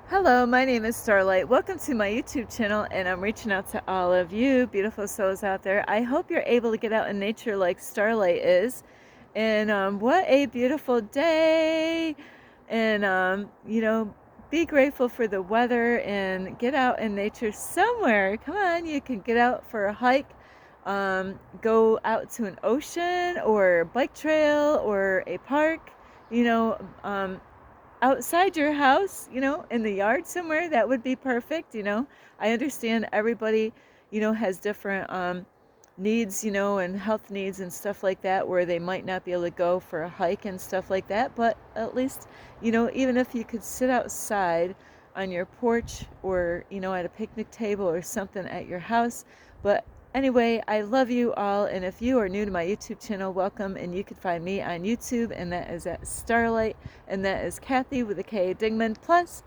Hello, my name is Starlight. Welcome to my YouTube channel, and I'm reaching out to all of you beautiful souls out there. I hope you're able to get out in nature like Starlight is. And what a beautiful day! And be grateful for the weather and get out in nature somewhere. Come on, you can get out for a hike, go out to an ocean or a bike trail or a park. You know, outside your house, in the yard somewhere, that would be perfect. I understand everybody, has different needs, and health needs and stuff like that, where they might not be able to go for a hike and stuff like that. But at least, even if you could sit outside on your porch or, at a picnic table or something at your house. But anyway, I love you all, and if you are new to my YouTube channel, welcome. And you can find me on YouTube, and that is at Starlight, and that is Kathy with a K Dingman. Plus,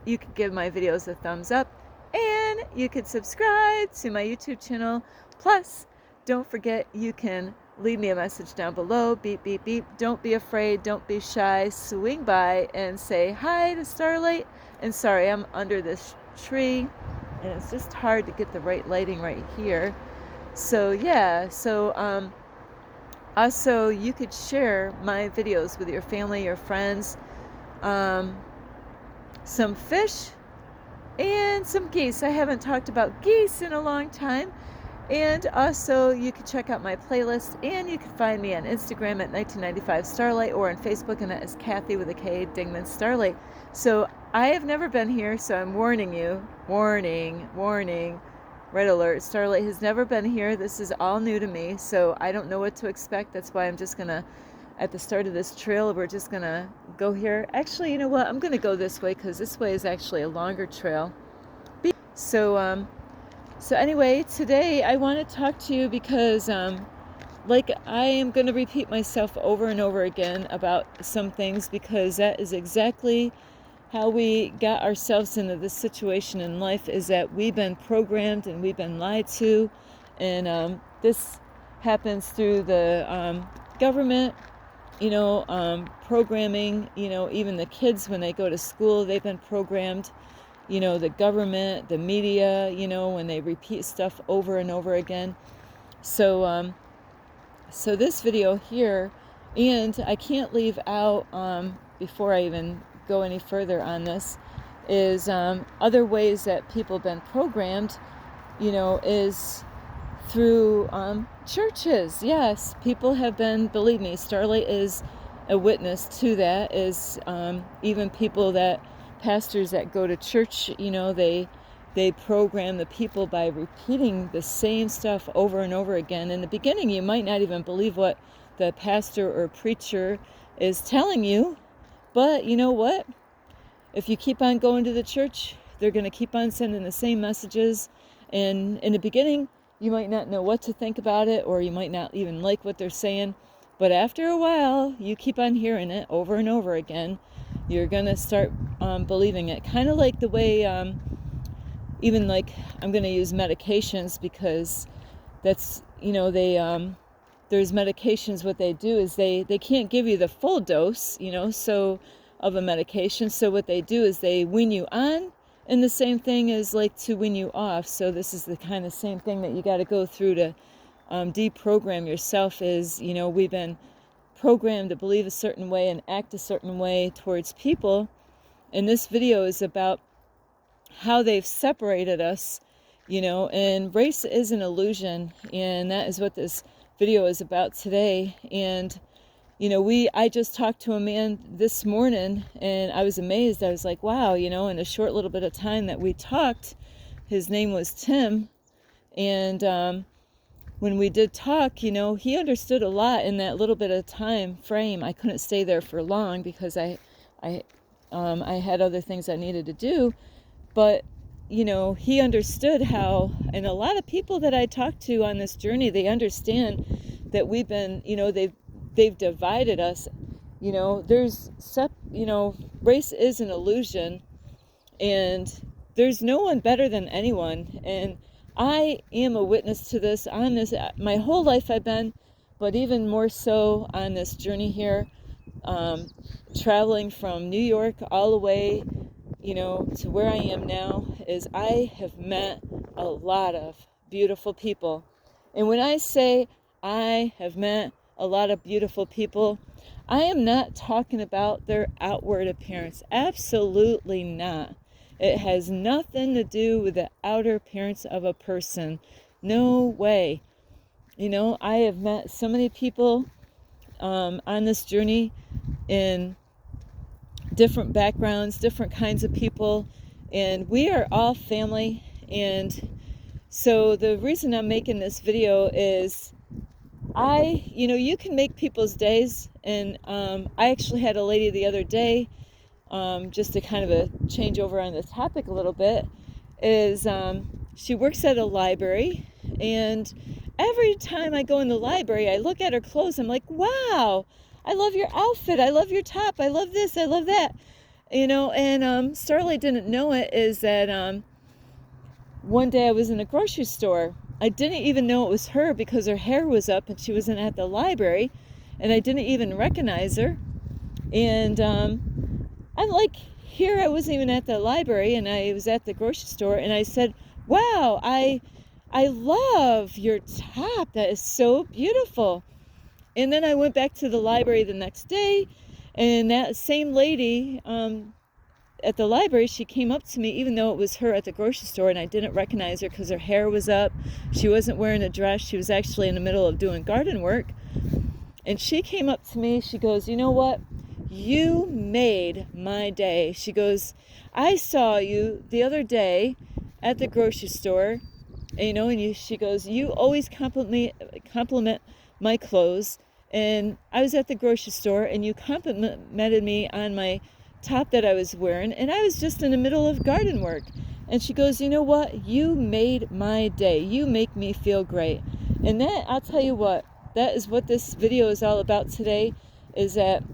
you can give my videos a thumbs up, and you can subscribe to my YouTube channel. Plus, don't forget, you can leave me a message down below. Beep, beep, beep. Don't be afraid. Don't be shy. Swing by and say hi to Starlight. And sorry, I'm under this tree, and it's just hard to get the right lighting right here. So yeah, also you could share my videos with your family, your friends, some fish and some geese. I haven't talked about geese in a long time. And also you can check out my playlist, and you can find me on Instagram at 1995 Starlight, or on Facebook, and that is Kathy with a K Dingman Starlight. So I have never been here, so I'm warning you. Warning. Red alert. Starlight has never been here. This is all new to me, so I don't know what to expect. That's why I'm just gonna, at the start of this trail, we're just gonna go here. Actually, you know what? I'm gonna go this way, because this way is actually a longer trail. So anyway, today I want to talk to you because, like, I am going to repeat myself over and over again about some things, because that is exactly how we got ourselves into this situation in life, is that we've been programmed and we've been lied to. And this happens through the government, programming, even the kids when they go to school, they've been programmed. The government, the media, when they repeat stuff over and over again. So this video here, and I can't leave out, before I even go any further on this, is other ways that people have been programmed, is through churches. Yes, people have been, believe me, Starlight is a witness to that, is even people that, pastors that go to church, they program the people by repeating the same stuff over and over again. In the beginning, you might not even believe what the pastor or preacher is telling you, but you know what? If you keep on going to the church, they're going to keep on sending the same messages. And in the beginning, you might not know what to think about it, or you might not even like what they're saying. But after a while, you keep on hearing it over and over again, you're going to start believing it. Kind of like the way, even like, I'm going to use medications, because that's, there's medications, what they do is they can't give you the full dose, so of a medication. So what they do is they wean you on, and the same thing is like to wean you off. So this is the kind of same thing that you got to go through to deprogram yourself. Is, we've been programmed to believe a certain way and act a certain way towards people. And this video is about how they've separated us, and race is an illusion, and that is what this video is about today. And I just talked to a man this morning, and I was amazed. I was like, wow, in a short little bit of time that we talked, his name was Tim, and when we did talk, he understood a lot in that little bit of time frame. I couldn't stay there for long, because I had other things I needed to do, but he understood how, and a lot of people that I talked to on this journey, they understand that we've been, they've divided us. Race is an illusion, and there's no one better than anyone. And I am a witness to this on this, my whole life I've been, but even more so on this journey here, traveling from New York all the way to where I am now is I have met a lot of beautiful people. And when I say I have met a lot of beautiful people, I am not talking about their outward appearance. Absolutely not. It has nothing to do with the outer appearance of a person. No way. I have met so many people on this journey in different backgrounds, different kinds of people, and we are all family. And so the reason I'm making this video is you can make people's days. And I actually had a lady the other day, just to kind of a change over on the topic a little bit, is she works at a library, and every time I go in the library, I look at her clothes, I'm like, wow, I love your outfit, I love your top, I love this, I love that. And Starlight didn't know it, is that one day I was in a grocery store. I didn't even know it was her because her hair was up and she wasn't at the library, and I didn't even recognize her. And I'm like, here I wasn't even at the library, and I was at the grocery store, and I said, wow, I love your top, that is so beautiful. And then I went back to the library the next day, and that same lady at the library, she came up to me, even though it was her at the grocery store, and I didn't recognize her because her hair was up. She wasn't wearing a dress. She was actually in the middle of doing garden work. And she came up to me, she goes, you know what? You made my day. She goes, I saw you the other day at the grocery store, and she goes, you always compliment my clothes. And I was at the grocery store, and you complimented me on my top that I was wearing, and I was just in the middle of garden work. And she goes, you know what? You made my day. You make me feel great. And that, I'll tell you what, that is what this video is all about today, is that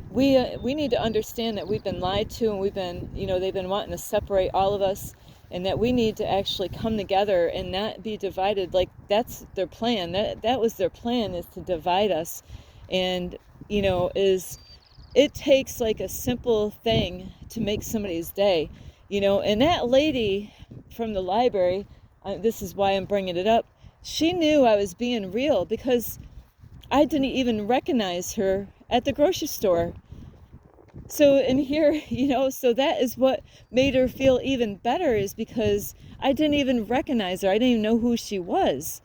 we need to understand that we've been lied to, and we've been, they've been wanting to separate all of us, and that we need to actually come together and not be divided. Like, that's their plan. That was their plan, is to divide us. And it takes like a simple thing to make somebody's day, and that lady from the library, this is why I'm bringing it up, she knew I was being real because I didn't even recognize her at the grocery store. So in here, so that is what made her feel even better, is because I didn't even recognize her. I didn't even know who she was.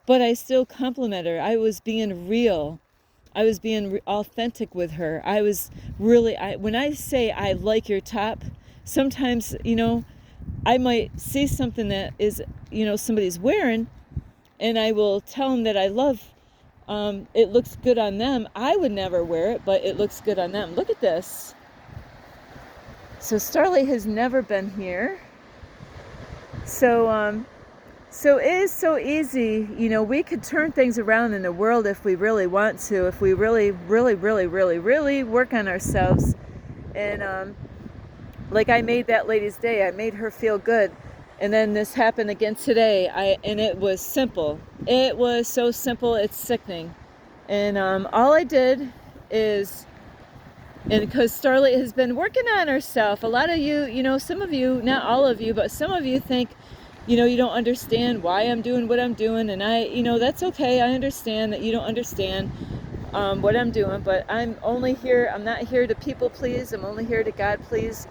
But I still compliment her. I was being real. I was being authentic with her. I was really, when I say I like your top, sometimes, I might see something that is, somebody's wearing, and I will tell them that I love, it looks good on them. I would never wear it, but it looks good on them. Look at this. So Starlight has never been here. So it is so easy, we could turn things around in the world if we really want to, if we really, really, really, really, really work on ourselves. And like I made that lady's day, I made her feel good. And then this happened again today, and it was simple. It was so simple, it's sickening. And all I did is, and because Starlight has been working on herself, a lot of you, some of you, not all of you, but some of you think, you don't understand why I'm doing what I'm doing, and that's okay. I understand that you don't understand what I'm doing, but I'm only here, I'm not here to people please, I'm only here to God please,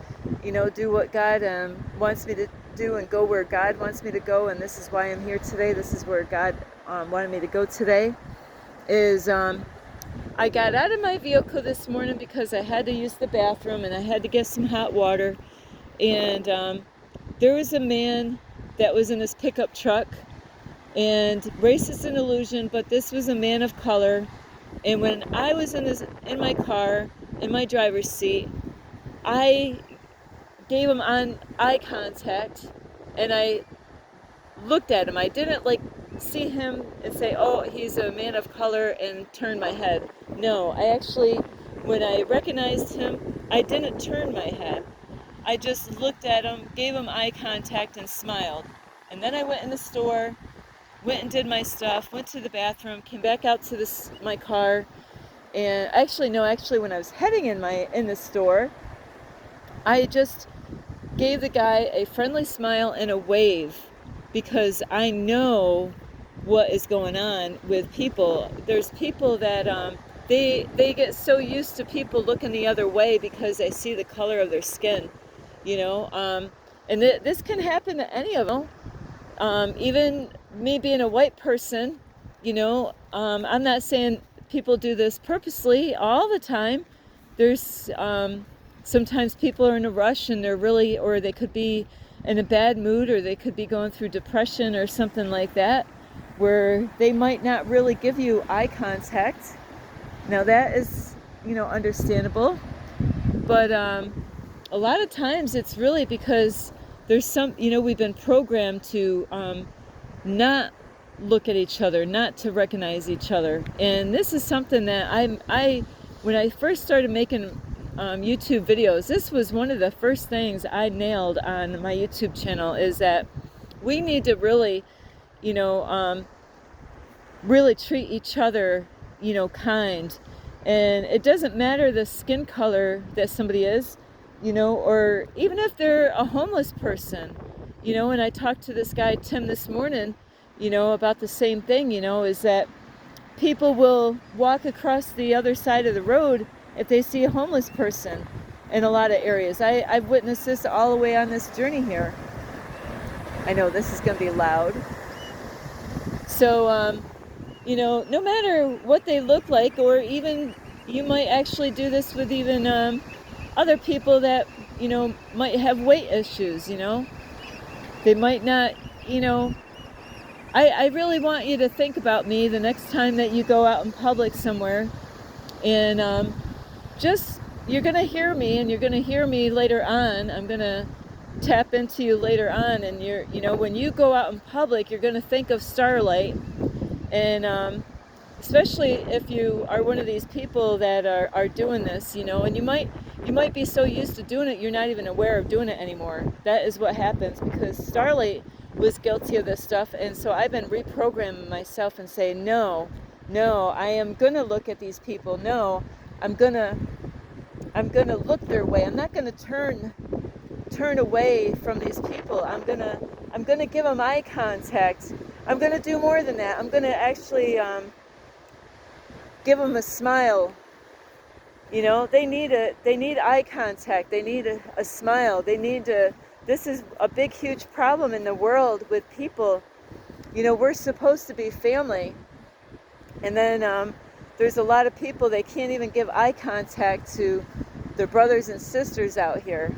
do what God wants me to do and go where God wants me to go. And this is why I'm here today. This is where God wanted me to go today, is I got out of my vehicle this morning because I had to use the bathroom, and I had to get some hot water, and there was a man that was in his pickup truck, and race is an illusion, but this was a man of color. And when I was in my car, in my driver's seat, I gave him eye contact, and I looked at him. I didn't see him and say, oh, he's a man of color, and turn my head. No, I actually, when I recognized him, I didn't turn my head. I just looked at him, gave him eye contact, and smiled. And then I went in the store, went and did my stuff, went to the bathroom, came back out to my car, and actually when I was heading in the store, I just gave the guy a friendly smile and a wave because I know what is going on with people. There's people that they get so used to people looking the other way because they see the color of their skin, you know. And this can happen to any of them. Even me being a white person, you know, I'm not saying people do this purposely all the time. There's sometimes people are in a rush and they're really, or they could be in a bad mood, or they could be going through depression or something like that, where they might not really give you eye contact. Now that is, you know, understandable, but a lot of times it's really because there's some, you know, we've been programmed to not look at each other, not to recognize each other. And this is something that I when I first started making YouTube videos, this was one of the first things I nailed on my YouTube channel, is that we need to really, you know, really treat each other, you know, kind. And it doesn't matter the skin color that somebody is, you know, or even if they're a homeless person, you know. And I talked to this guy, Tim, this morning, you know, about the same thing, you know, is that people will walk across the other side of the road if they see a homeless person in a lot of areas. I've witnessed this all the way on this journey here. I know this is going to be loud. So, you know, no matter what they look like, or even you might actually do this with even other people that, you know, might have weight issues, you know. They might not, you know, I really want you to think about me the next time that you go out in public somewhere, and just, you're going to hear me, and you're going to hear me later on. I'm going to tap into you later on, and you're, you know, when you go out in public, you're going to think of Starlight. And especially if you are one of these people that are doing this, you know, and you might be so used to doing it, you're not even aware of doing it anymore. That is what happens, because Starlight was guilty of this stuff. And so I've been reprogramming myself and say, no, I am going to look at these people. No, I'm going to look their way. I'm not going to turn away from these people. I'm going to give them eye contact. I'm going to do more than that. I'm going to actually give them a smile. You know, they need eye contact. They need a smile. This is a big, huge problem in the world with people. You know, we're supposed to be family. And then there's a lot of people, they can't even give eye contact to their brothers and sisters out here.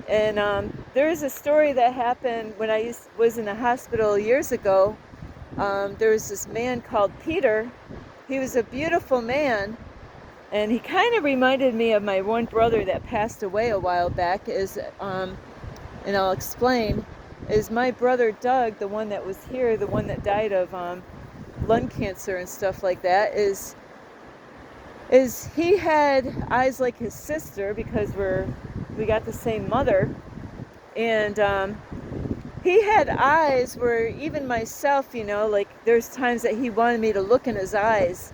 And there is a story that happened when I was in the hospital years ago. There was this man called Peter. He was a beautiful man, and he kind of reminded me of my one brother that passed away a while back. And I'll explain, is my brother Doug, the one that was here, the one that died of lung cancer and stuff like that, is he had eyes like his sister, because we got the same mother. And he had eyes where even myself, you know, like there's times that he wanted me to look in his eyes.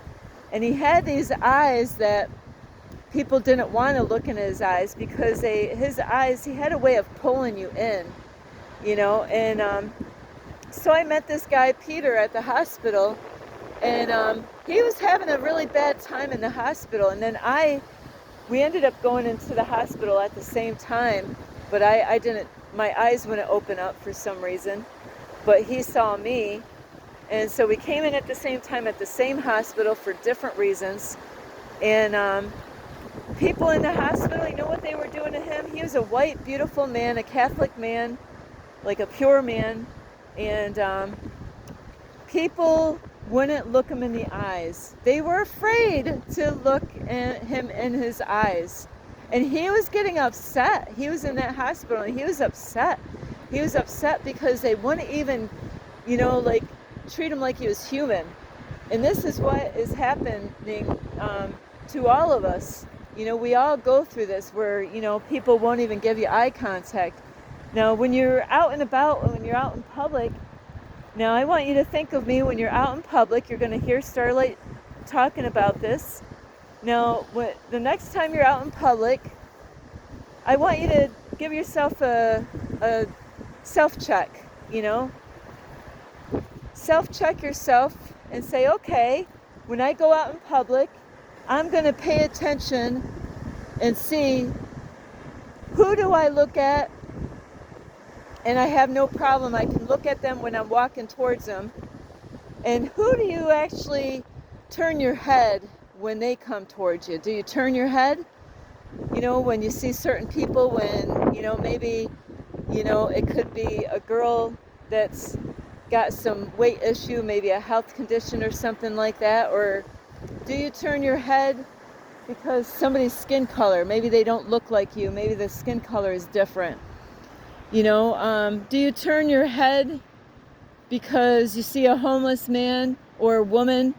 And he had these eyes that people didn't want to look in his eyes, because his eyes, he had a way of pulling you in, you know. And so I met this guy, Peter, at the hospital. And he was having a really bad time in the hospital. And then we ended up going into the hospital at the same time. But I didn't, my eyes wouldn't open up for some reason. But he saw me. And so we came in at the same time at the same hospital for different reasons. And people in the hospital, you know what they were doing to him? He was a white, beautiful man, a Catholic man, like a pure man. And people wouldn't look him in the eyes. They were afraid to look at him in his eyes. And he was getting upset. He was in that hospital and he was upset. He was upset because they wouldn't even, you know, like treat him like he was human. And this is what is happening to all of us. You know, we all go through this where, you know, people won't even give you eye contact. Now, when you're out and about, when you're out in public, now I want you to think of me when you're out in public. You're going to hear Starlight talking about this. Now, the next time you're out in public, I want you to give yourself a self-check, you know? Self-check yourself and say, okay, when I go out in public, I'm going to pay attention and see who do I look at, and I have no problem. I can look at them when I'm walking towards them. And who do you actually turn your head when they come towards you? Do you turn your head? You know, when you see certain people, when, you know, maybe, you know, it could be a girl that's got some weight issue, maybe a health condition or something like that, or do you turn your head because somebody's skin color, maybe they don't look like you, maybe the skin color is different, you know? Do you turn your head because you see a homeless man or a woman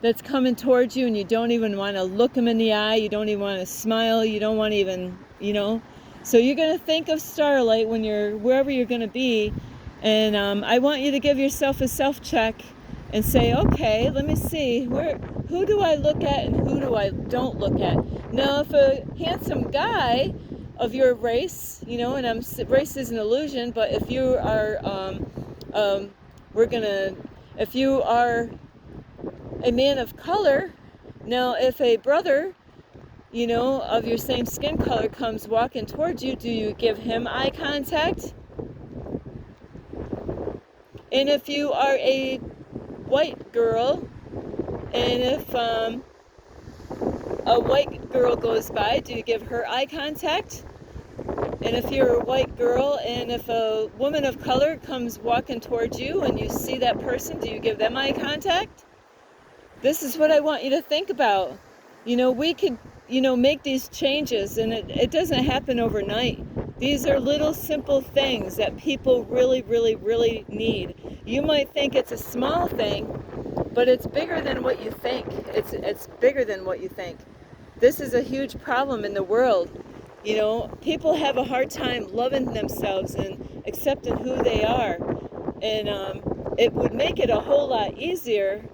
that's coming towards you and you don't even want to look him in the eye, you don't even want to smile, you don't want to even, you know? So you're going to think of Starlight when you're wherever you're going to be, and I want you to give yourself a self-check and say, okay, let me see, who do I look at and who do I don't look at? Now, if a handsome guy of your race, you know, and race is an illusion, but if you are, if you are a man of color, now if a brother, you know, of your same skin color comes walking towards you, do you give him eye contact? And if you are a white girl, and if a white girl goes by, do you give her eye contact? And if you're a white girl and if a woman of color comes walking towards you and you see that person, do you give them eye contact? This is what I want you to think about. You know, we could, you know, make these changes, and it doesn't happen overnight. These are little simple things that people really, really, really need. You might think it's a small thing, but it's bigger than what you think. It's bigger than what you think. This is a huge problem in the world. You know, people have a hard time loving themselves and accepting who they are. And it would make it a whole lot easier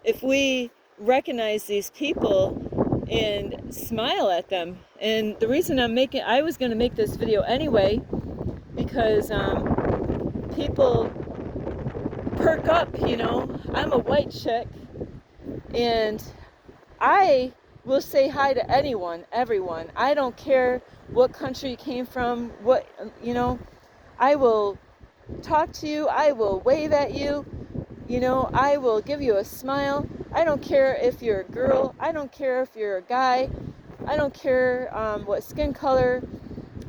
if we recognize these people and smile at them. And the reason I was going to make this video anyway, because people perk up, you know. I'm a white chick, and I will say hi to anyone, everyone. I don't care what country you came from, what, you know, I will talk to you, I will wave at you, you know, I will give you a smile. I don't care if you're a girl, I don't care if you're a guy, I don't care what skin color,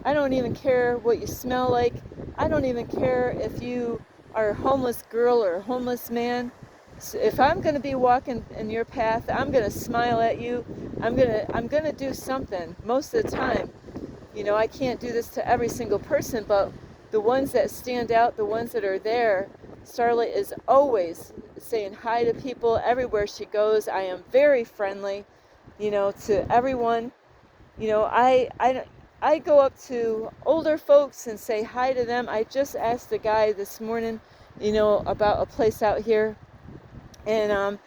I don't even care what you smell like, I don't even care if you are a homeless girl or a homeless man. So if I'm going to be walking in your path, I'm going to smile at you. I'm going to do something most of the time. You know, I can't do this to every single person, but the ones that stand out, the ones that are there, Starlight is always saying hi to people everywhere she goes. I am very friendly, you know, to everyone. You know, I go up to older folks and say hi to them. I just asked a guy this morning, you know, about a place out here. And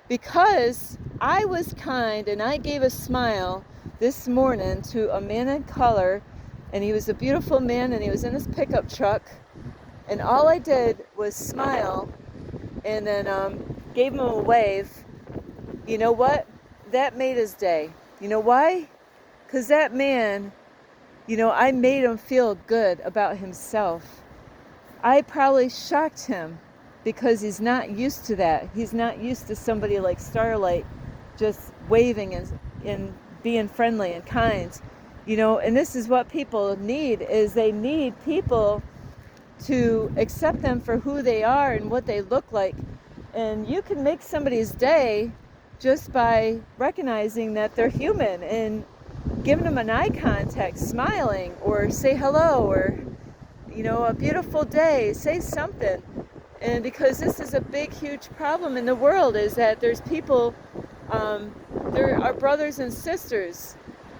because I was kind and I gave a smile this morning to a man in color, and he was a beautiful man and he was in his pickup truck, and all I did was smile and then gave him a wave. You know what? That made his day. You know why? Because that man, you know, I made him feel good about himself. I probably shocked him because he's not used to that. He's not used to somebody like Starlight just waving and being friendly and kind. You know, and this is what people need, is they need people to accept them for who they are and what they look like. And you can make somebody's day just by recognizing that they're human and giving them an eye contact, smiling, or say hello, or, you know, a beautiful day, say something. And because this is a big, huge problem in the world, is that there's people, there are brothers and sisters.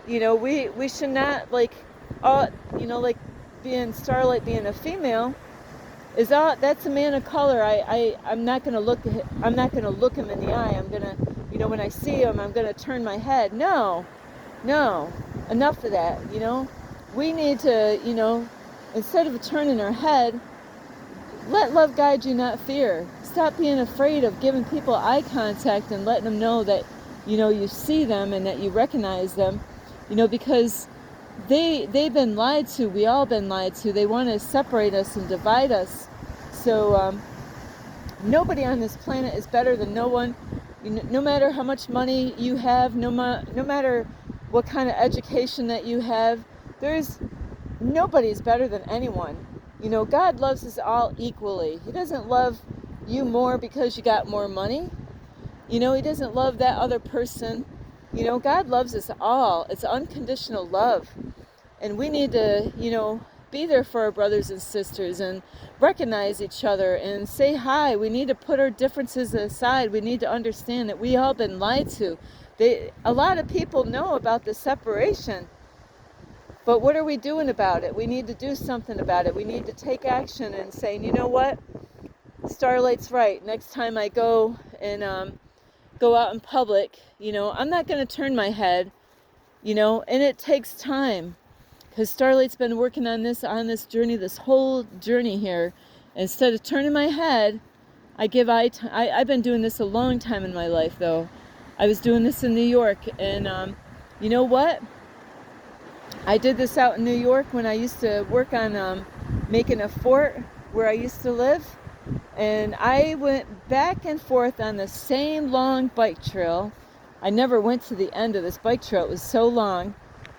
You know, we should not, like, you know, like Starlight being a female is all, that's a man of color. I'm not gonna look him in the eye. I'm gonna, you know, when I see him, I'm gonna turn my head. No, enough of that. You know, we need to, instead of turning our head, let love guide you, not fear. Stop being afraid of giving people eye contact and letting them know that, you see them and that you recognize them, because they've been lied to. We all been lied to. They want to separate us and divide us. So nobody on this planet is better than no one. No matter how much money you have, no matter what kind of education that you have, nobody's better than anyone. God loves us all equally. He doesn't love you more because you got more money. He doesn't love that other person. God loves us all. It's unconditional love. And we need to, be there for our brothers and sisters and recognize each other and say hi. We need to put our differences aside. We need to understand that we all been lied to. A lot of people know about the separation. But what are we doing about it? We need to do something about it. We need to take action and say, you know what? Starlight's right. Next time I go and go out in public, I'm not going to turn my head, and it takes time. Because Starlight's been working on this journey, this whole journey here. Instead of turning my head, I've been doing this a long time in my life, though. I was doing this in New York, and you know what? I did this out in New York when I used to work on making a fort where I used to live. And I went back and forth on the same long bike trail. I never went to the end of this bike trail. It was so long.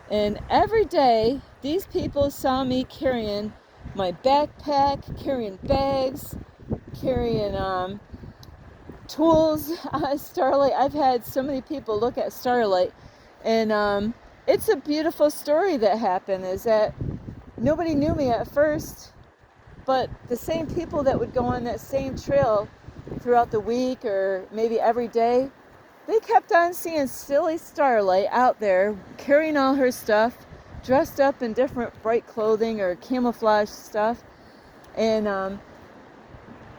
And every day, these people saw me carrying my backpack, carrying bags, carrying tools. Starlight. I've had so many people look at Starlight, and it's a beautiful story that happened. Is that nobody knew me at first, but the same people that would go on that same trail throughout the week or maybe every day, they kept on seeing silly Starlight out there carrying all her stuff, dressed up in different bright clothing or camouflage stuff. And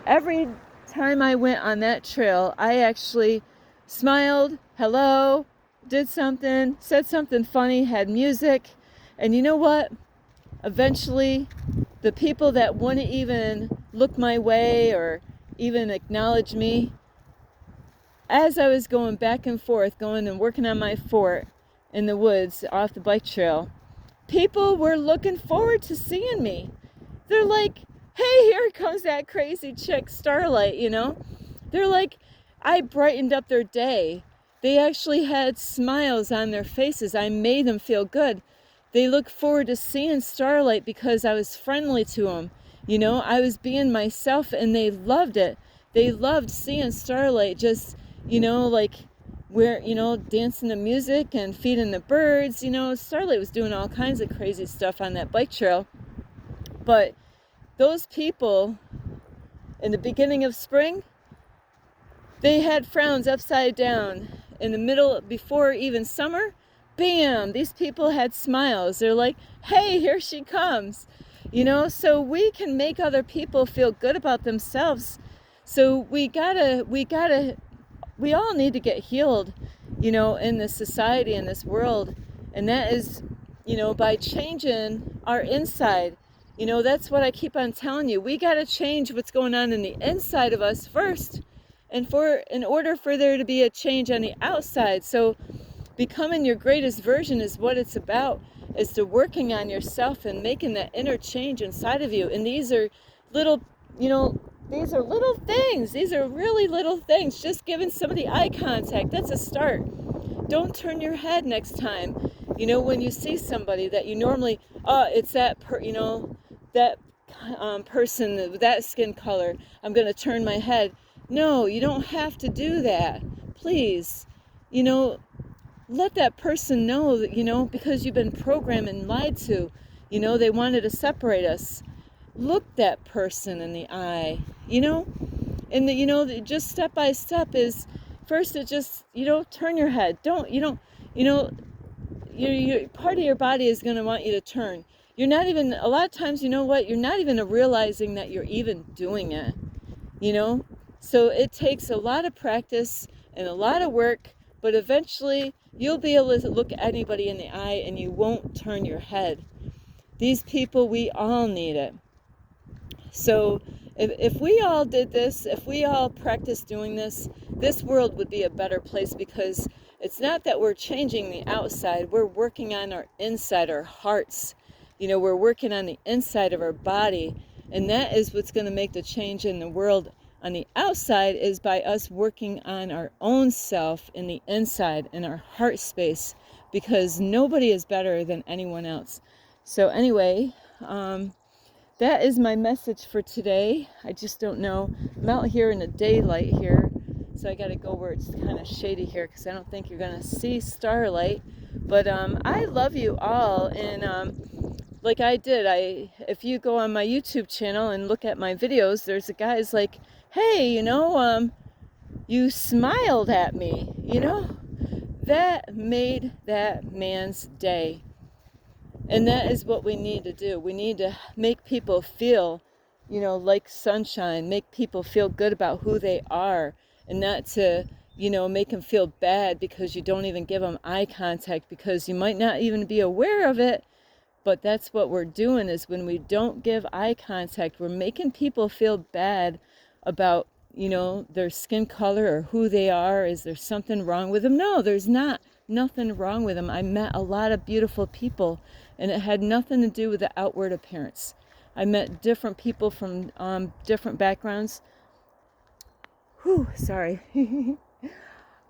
every time I went on that trail, I actually smiled, hello, did something, said something funny, had music. And you know what? Eventually, the people that wouldn't even look my way or even acknowledge me, as I was going back and forth, going and working on my fort in the woods off the bike trail, people were looking forward to seeing me. They're like, hey, here comes that crazy chick Starlight, They're like, I brightened up their day. They actually had smiles on their faces. I made them feel good. They look forward to seeing Starlight because I was friendly to them. I was being myself, and they loved it. They loved seeing Starlight just, like we're, dancing to music and feeding the birds. Starlight was doing all kinds of crazy stuff on that bike trail. But those people in the beginning of spring, they had frowns upside down. In the middle, before even summer, bam, these people had smiles. They're like, hey, here she comes. So we can make other people feel good about themselves. So we all need to get healed, in this society, in this world. And that is, by changing our inside. That's what I keep on telling you. We got to change what's going on in the inside of us first. And in order for there to be a change on the outside. So becoming your greatest version is what it's about, is to working on yourself and making that inner change inside of you. And these are little, these are little things. These are really little things. Just giving somebody eye contact, that's a start. Don't turn your head next time. When you see somebody that you normally, it's that, that person with that skin color, I'm going to turn my head. No, you don't have to do that. Please, let that person know that, because you've been programmed and lied to, they wanted to separate us. Look that person in the eye, and just step by step is, first it just, turn your head. Your part of your body is going to want you to turn. You're not even, a lot of times, you're not even realizing that you're even doing it, So it takes a lot of practice and a lot of work, but eventually you'll be able to look anybody in the eye and you won't turn your head. These people, we all need it. So if we all did this, if we all practiced doing this, this world would be a better place, because it's not that we're changing the outside, we're working on our inside, our hearts. We're working on the inside of our body, and that is what's going to make the change in the world on the outside, is by us working on our own self in the inside, in our heart space, because nobody is better than anyone else. So anyway, that is my message for today. I just don't know. I'm out here in the daylight here, so I got to go where it's kind of shady here, because I don't think you're going to see starlight. But I love you all, and like I did, if you go on my YouTube channel and look at my videos, there's a guy's like, hey, you smiled at me, that made that man's day. And that is what we need to do. We need to make people feel, like sunshine, make people feel good about who they are, and not to, make them feel bad because you don't even give them eye contact, because you might not even be aware of it. But that's what we're doing, is when we don't give eye contact, we're making people feel bad about, their skin color or who they are. Is there something wrong with them? No, there's nothing wrong with them. I met a lot of beautiful people, and it had nothing to do with the outward appearance. I met different people from different backgrounds. Sorry.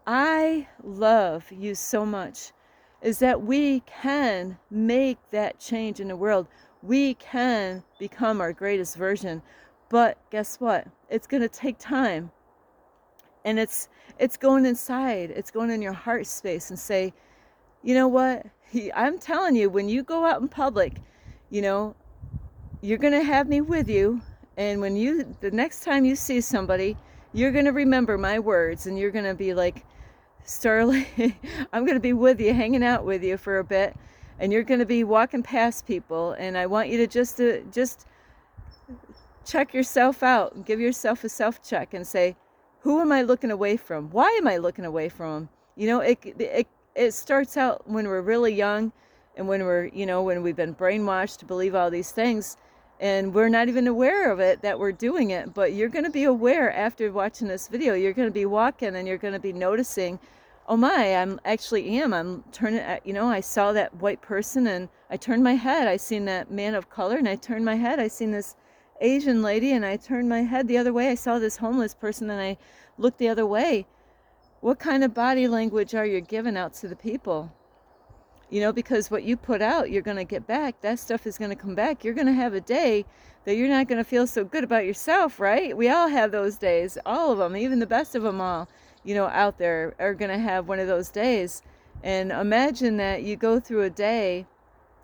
I love you so much, is that we can make that change in the world. We can become our greatest version. But guess what? It's going to take time. And it's going inside. It's going in your heart space and say, you know what? I'm telling you, when you go out in public, you're going to have me with you. And when the next time you see somebody, you're going to remember my words, and you're going to be like, Starlight, I'm going to be with you, hanging out with you for a bit, and you're going to be walking past people, and I want you to just check yourself out and give yourself a self-check and say, who am I looking away from? Why am I looking away from? It starts out when we're really young, and when when we've been brainwashed to believe all these things, and we're not even aware of it, that we're doing it. But you're going to be aware after watching this video. You're going to be walking, and you're going to be noticing, oh my, I'm turning, I saw that white person, and I turned my head. I seen that man of color, and I turned my head. I seen this Asian lady, and I turned my head the other way. I saw this homeless person, and I looked the other way. What kind of body language are you giving out to the people? Because what you put out, you're going to get back. That stuff is going to come back. You're going to have a day that you're not going to feel so good about yourself, right? We all have those days, all of them, even the best of them all, out there are going to have one of those days. And imagine that you go through a day,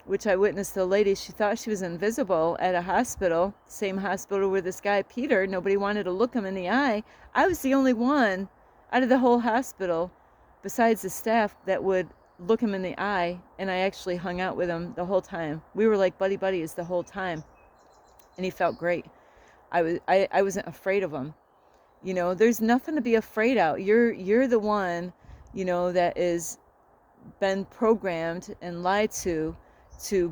which I witnessed a lady, she thought she was invisible at a hospital, same hospital where this guy, Peter, nobody wanted to look him in the eye. I was the only one out of the whole hospital, besides the staff, that would look him in the eye, and I actually hung out with him the whole time. We were like buddies the whole time, and he felt great. I wasn't afraid of him. There's nothing to be afraid of. You're the one, that is been programmed and lied to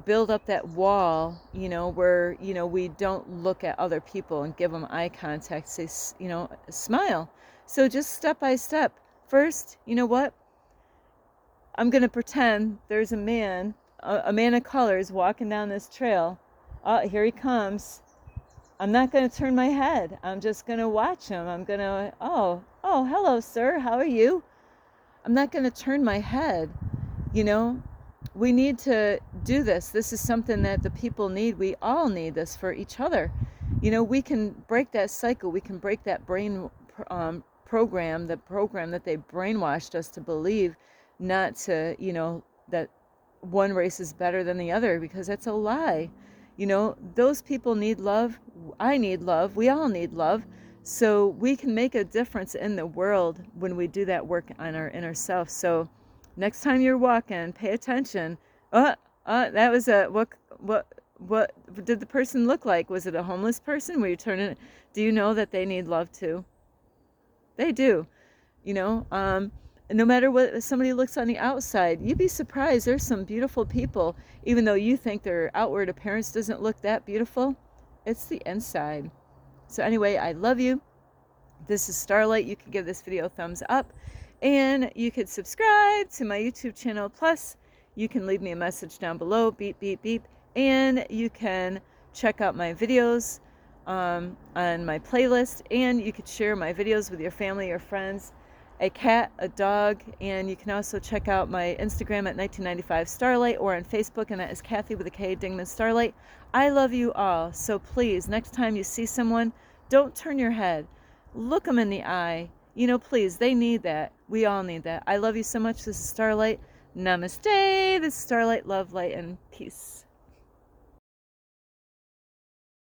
build up that wall, where, we don't look at other people and give them eye contact, say, smile. So just step by step. First, you know what? I'm going to pretend there's a man of color is walking down this trail. Oh, here he comes. I'm not going to turn my head. I'm just going to watch him. I'm going to, oh, hello, sir. How are you? I'm not going to turn my head. We need to do this. This is something that the people need. We all need this for each other. We can break that cycle. We can break that brain program, the program that they brainwashed us to believe, not to, that one race is better than the other, because that's a lie. Those people need love. I need love. We all need love. So we can make a difference in the world when we do that work on our inner self. So next time you're walking, pay attention. That was what did the person look like? Was it a homeless person? Were you turning? Do you know that they need love too? They do. no matter what somebody looks on the outside, you'd be surprised. There's some beautiful people, even though you think their outward appearance doesn't look that beautiful. It's the inside. So anyway, I love you. This is Starlight. You can give this video a thumbs up, and you could subscribe to my YouTube channel. Plus, you can leave me a message down below, beep, beep, beep, and you can check out my videos on my playlist, and you could share my videos with your family or friends, a cat, a dog, and you can also check out my Instagram at 1995 Starlight, or on Facebook, and that is Kathy with a K, Dingman Starlight. I love you all, so please, next time you see someone, don't turn your head. Look them in the eye. You know, please, they need that. We all need that. I love you so much. This is Starlight. Namaste. This is Starlight, love, light, and peace.